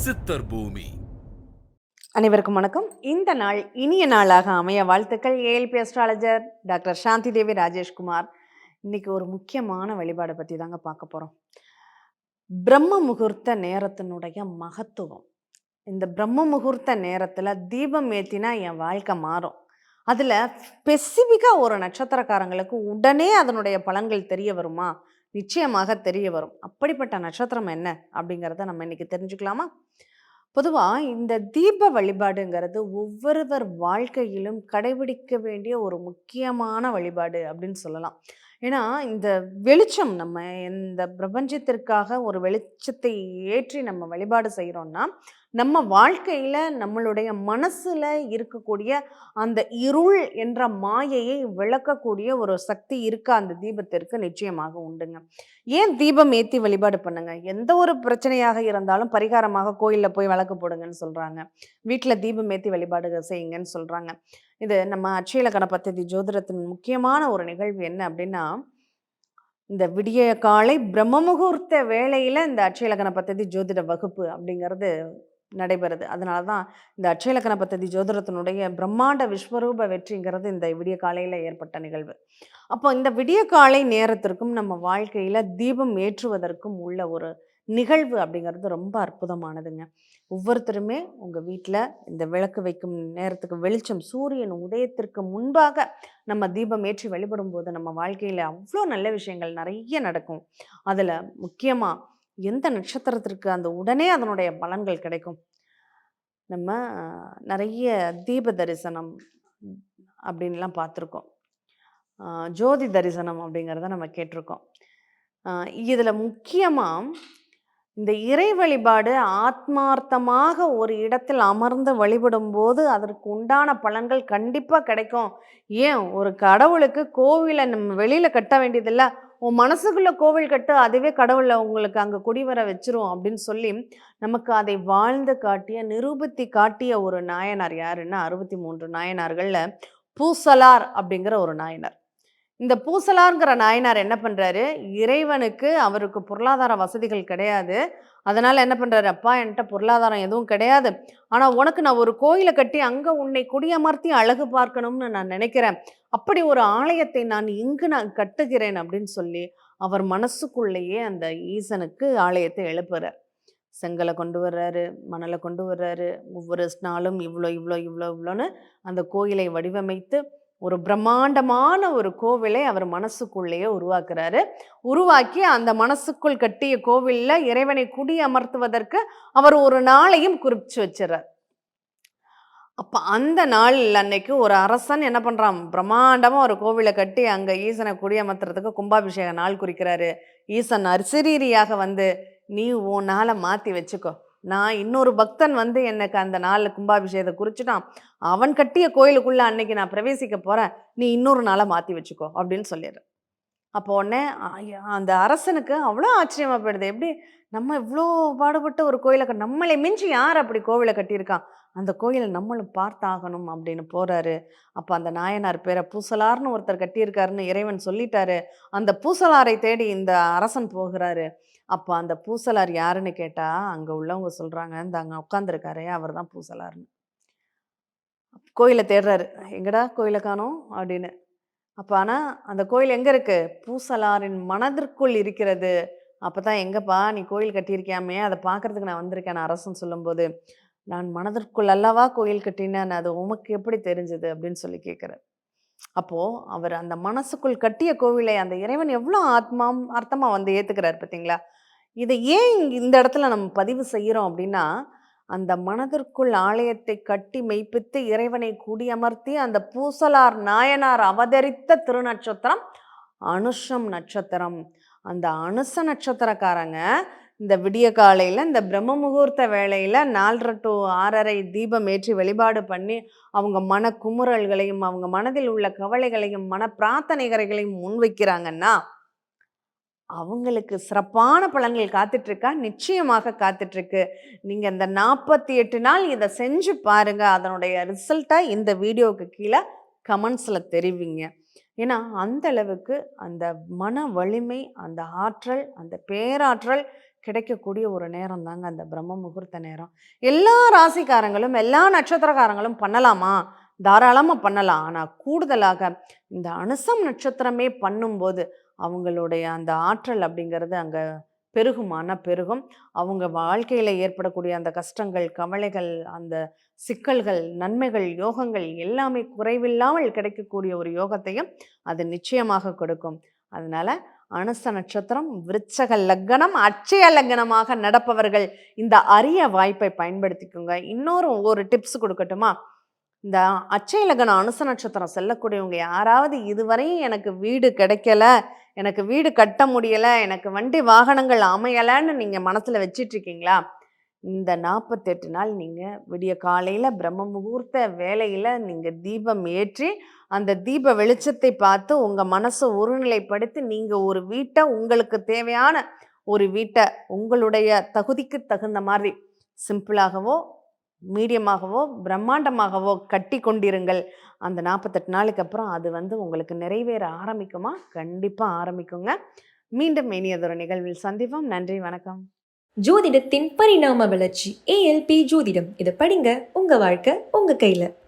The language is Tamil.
சித்தர் பூமி. அனைவருக்கும் வணக்கம். இந்த நாள் இனிய நாளாக அமைய வாழ்த்துக்கள். ஏஎல்பி அஸ்ட்ராலஜர் டாக்டர் சாந்தி தேவி ராஜேஷ்குமார். இன்னைக்கு ஒரு முக்கியமான வழிபாடை பற்றி தாங்க பார்க்க போகிறோம். பிரம்ம முகூர்த்த நேரத்தினுடைய மகத்துவம். இந்த பிரம்ம முகூர்த்த நேரத்தில் தீபம் ஏற்றினா என் வாழ்க்கை மாறும். அதில் ஸ்பெசிஃபிக்காக ஒரு நட்சத்திரக்காரங்களுக்கு உடனே அதனுடைய பலன்கள் தெரிய வருமா? நிச்சயமாக தெரிய வரும். அப்படிப்பட்ட நட்சத்திரம் என்ன அப்படிங்கிறத நம்ம இன்னைக்கு தெரிஞ்சுக்கலாமா? பொதுவாக இந்த தீப வழிபாடுங்கிறது ஒவ்வொருவர் வாழ்க்கையிலும் கடைபிடிக்க வேண்டிய ஒரு முக்கியமான வழிபாடு அப்படின்னு சொல்லலாம். ஏன்னா இந்த வெளிச்சம் நம்ம இந்த பிரபஞ்சத்திற்காக ஒரு வெளிச்சத்தை ஏற்றி நம்ம வழிபாடு செய்கிறோம்னா நம்ம வாழ்க்கையில் நம்மளுடைய மனசில் இருக்கக்கூடிய அந்த இருள் என்ற மாயையை விளக்கக்கூடிய ஒரு சக்தி இருக்க அந்த தீபத்திற்கு நிச்சயமாக உண்டுங்க. ஏன் தீபம் ஏற்றி வழிபாடு பண்ணுங்க? எந்த ஒரு பிரச்சனையாக இருந்தாலும் பரிகாரமாக கோயிலில் போய் விளக்கு போடுங்கன்னு சொல்கிறாங்க. வீட்டில் தீபம் ஏற்றி வழிபாடு செய்யுங்கன்னு சொல்கிறாங்க. இது நம்ம அட்சயலக்கண பദ്ധதி ஜோதிடத்தின் முக்கியமான ஒரு நிகழ்வு என்ன அப்படின்னா, இந்த விடிய காலை பிரம்ம முகூர்த்த வேளையில் இந்த அட்சயலக்கண பദ്ധதி ஜோதிட வகுப்பு அப்படிங்கிறது நடைபெறுது. அதனால தான் இந்த அட்சயலக்கண பദ്ധதி ஜோதிடத்தினுடைய பிரம்மாண்ட விஸ்வரூப வெற்றிங்கிறது இந்த விடிய காலையில் ஏற்பட்ட நிகழ்வு. அப்போ இந்த விடிய காலை நேரத்திற்கும் நம்ம வாழ்க்கையில் தீபம் ஏற்றுவதற்கும் உள்ள ஒரு நிகழ்வு அப்படிங்கிறது ரொம்ப அற்புதமானதுங்க. ஒவ்வொருத்தருமே உங்கள் வீட்டில் இந்த விளக்கு வைக்கும் நேரத்துக்கு வெளிச்சம் சூரியன் உதயத்திற்கு முன்பாக நம்ம தீபம் ஏற்றி வழிபடும் போது நம்ம வாழ்க்கையில் அவ்வளோ நல்ல விஷயங்கள் நிறைய நடக்கும். அதில் முக்கியமாக எந்த நட்சத்திரத்திற்கு அந்த உடனே அதனுடைய பலன்கள் கிடைக்கும்? நம்ம நிறைய தீப தரிசனம் அப்படின்லாம் பார்த்துருக்கோம். ஜோதி தரிசனம் அப்படிங்கிறத நம்ம கேட்டிருக்கோம். இதில் முக்கியமாக இந்த இறை வழிபாடு ஆத்மார்த்தமாக ஒரு இடத்தில் அமர்ந்து வழிபடும் போது அதற்கு உண்டான பலன்கள் கண்டிப்பாக கிடைக்கும். ஏன் ஒரு கடவுளுக்கு கோவிலை நம்ம வெளியில் கட்ட வேண்டியதில்லை, உன் மனசுக்குள்ளே கோவில் கட்டு, அதுவே கடவுளை உங்களுக்கு அங்கே குடிவர வச்சிரும் அப்படின்னு சொல்லி நமக்கு அதை வாழ்ந்து காட்டிய நிரூபித்து காட்டிய ஒரு நாயனார் யாருன்னா 63 நாயனார்களில் பூசலார் அப்படிங்கிற ஒரு நாயனார். இந்த பூசலார்ங்கிற நாயனார் என்ன பண்ணுறாரு, இறைவனுக்கு அவருக்கு பொருளாதார வசதிகள் கிடையாது. அதனால் என்ன பண்ணுறாரு, அப்பா என்கிட்ட பொருளாதாரம் எதுவும் கிடையாது, ஆனால் உனக்கு நான் ஒரு கோயிலை கட்டி அங்கே உன்னை குடியமர்த்தி அழகு பார்க்கணும்னு நான் நினைக்கிறேன். அப்படி ஒரு ஆலயத்தை நான் கட்டுகிறேன் அப்படின்னு சொல்லி அவர் மனசுக்குள்ளேயே அந்த ஈசனுக்கு ஆலயத்தை எழுப்புறார். செங்கலை கொண்டு வர்றாரு, மணலை கொண்டு வர்றாரு. ஒவ்வொரு நாளும் இவ்வளோ இவ்வளோ இவ்வளோ இவ்வளோன்னு அந்த கோயிலை வடிவமைத்து ஒரு பிரம்மாண்டமான ஒரு கோவிலை அவர் மனசுக்குள்ளேயே உருவாக்குறாரு. உருவாக்கி அந்த மனசுக்குள் கட்டிய கோவிலில் இறைவனை குடி அமர்த்துவதற்கு அவர் ஒரு நாளையும் குறிப்பிச்சு வச்சிடறார். அப்போ அந்த நாள் அன்னைக்கு ஒரு அரசன் என்ன பண்ணுறான், பிரம்மாண்டமாக ஒரு கோவிலை கட்டி அங்கே ஈசனை குடியமர்த்துறதுக்கு கும்பாபிஷேக நாள் குறிக்கிறாரு. ஈசன் அரிசிரீரியாக வந்து நீ உன் நாளை மாற்றி வச்சுக்கோ, நான் இன்னொரு பக்தன் வந்து எனக்கு அந்த நாளில் கும்பாபிஷேகத்தை குறிச்சிட்டான், அவன் கட்டிய கோயிலுக்குள்ளே அன்னைக்கு நான் பிரவேசிக்க போகிறேன், நீ இன்னொரு நாளை மாற்றி வச்சுக்கோ அப்படின்னு சொல்லிடுறேன். அப்போ உடனே அந்த அரசனுக்கு அவ்வளோ ஆச்சரியமாக போயிடுது. எப்படி நம்ம இவ்வளோ பாடுபட்டு ஒரு கோயிலை நம்மளை மிஞ்சி யார் அப்படி கோவிலை கட்டியிருக்கான், அந்த கோயிலை நம்மளும் பார்த்தாகணும் அப்படின்னு போகிறாரு. அப்போ அந்த நாயனார் பேரை பூசலார்னு ஒருத்தர் கட்டியிருக்காருன்னு இறைவன் சொல்லிட்டாரு. அந்த பூசலாரை தேடி இந்த அரசன் போகிறாரு. அப்போ அந்த பூசலார் யாருன்னு கேட்டால் அங்கே உள்ளவங்க சொல்கிறாங்க, இந்த அங்கே உட்காந்துருக்காரே அவர் தான் பூசலார்னு. கோயிலை தேடுறாரு, எங்கடா கோயிலை காணோம் அப்படின்னு. அப்போ ஆனால் அந்த கோயில் எங்கே இருக்குது, பூசலாரின் மனதிற்குள் இருக்கிறது. அப்போ தான் எங்கப்பா நீ கோயில் கட்டியிருக்கியாமே, அதை பார்க்குறதுக்கு நான் வந்திருக்கேன் அரசன் சொல்லும்போது, நான் மனதிற்குள் அல்லவா கோயில் கட்டினேன், அது உமக்கு எப்படி தெரிஞ்சுது அப்படின்னு சொல்லி கேட்குறார். அப்போது அவர் அந்த மனசுக்குள் கட்டிய கோவிலை அந்த இறைவன் எவ்வளோ அர்த்தமாக வந்து ஏற்றுக்கிறார் பார்த்தீங்களா? இதை ஏன் இந்த இடத்துல நம்ம பதிவு செய்கிறோம் அப்படின்னா, அந்த மனதிற்குள் ஆலயத்தை கட்டி மெய்ப்பித்து இறைவனை குடியமர்த்தி அந்த பூசலார் நாயனார் அவதரித்த திருநட்சத்திரம் அனுஷம் நட்சத்திரம். அந்த அனுச நட்சத்திரக்காரங்க இந்த விடிய காலையில் இந்த பிரம்ம முகூர்த்த வேளையில் 4:30 to 6:30 தீபம் ஏற்றி வழிபாடு பண்ணி அவங்க மன குமுறல்களையும் அவங்க மனதில் உள்ள கவலைகளையும் மன பிரார்த்தனைகளையும் முன்வைக்கிறாங்கன்னா அவங்களுக்கு சிறப்பான பலன்கள் காத்துட்ருக்கா, நிச்சயமாக காத்துட்ருக்கு. நீங்கள் இந்த 48 நாள் இதை செஞ்சு பாருங்கள். அதனுடைய ரிசல்ட்டை இந்த வீடியோவுக்கு கீழே கமெண்ட்ஸில் தெரிவிங்க. ஏன்னா அந்த அளவுக்கு அந்த மன வலிமை, அந்த ஆற்றல், அந்த பேராற்றல் கிடைக்கக்கூடிய ஒரு நேரம் தாங்க அந்த பிரம்ம முகூர்த்த நேரம். எல்லா ராசிக்காரங்களும், எல்லா நட்சத்திரக்காரங்களும் பண்ணலாமா? தாராளமா பண்ணலாம். ஆனா கூடுதலாக இந்த அனுசம் நட்சத்திரமே பண்ணும்போது, அவங்களுடைய அந்த ஆற்றல் அப்படிங்கிறது அங்க பெருகுமானா பெருகும். அவங்க வாழ்க்கையில ஏற்படக்கூடிய அந்த கஷ்டங்கள், கவலைகள், அந்த சிக்கல்கள், நன்மைகள், யோகங்கள் எல்லாமே குறைவில்லாமல் கிடைக்கக்கூடிய ஒரு யோகத்தையும் அது நிச்சயமாக கொடுக்கும். அதனால அனுச நட்சத்திரம், விருச்சக லக்னம், அட்சய லக்னமாக நடப்பவர்கள் இந்த அரிய வாய்ப்பை பயன்படுத்திக்கோங்க. இன்னொரு ஒரு டிப்ஸ் கொடுக்கட்டுமா? இந்த அட்சய லக்னம், அனுச நட்சத்திரம் செல்லக்கூடியவங்க யாராவது இதுவரையும் எனக்கு வீடு கிடைக்கல, எனக்கு வீடு கட்ட முடியல, எனக்கு வண்டி வாகனங்கள் அமையலைன்னு நீங்க மனசுல வச்சிட்டு இருக்கீங்களா? இந்த 48 நாள் நீங்க விடிய காலையில பிரம்ம முகூர்த்த வேளையில நீங்க தீபம் ஏற்றி, அந்த தீப வெளிச்சத்தை பார்த்து உங்க மனச ஒருநிலைப்படுத்தி, நீங்க ஒரு வீட்ட உங்களுக்கு தேவையான ஒரு வீட்ட உங்களுடைய தகுதிக்கு தகுந்த மாதிரி சிம்பிளாகவோ, மீடியமாகவோ, பிரம்மாண்டமாகவோ கட்டி கொண்டிருங்கள். அந்த 48 நாளுக்கு அப்புறம் அது உங்களுக்கு நிறைவேற ஆரம்பிக்குமா? கண்டிப்பா ஆரம்பிக்குங்க. மீண்டும் இனியதொரு நிகழ்வில் சந்திப்போம். நன்றி, வணக்கம். ஜோதிடத்தின் பரிணாம வளர்ச்சி. ஏஎல்பி ஜோதிடம். இதை படிங்க, உங்க வாழ்க்கை உங்க கையில.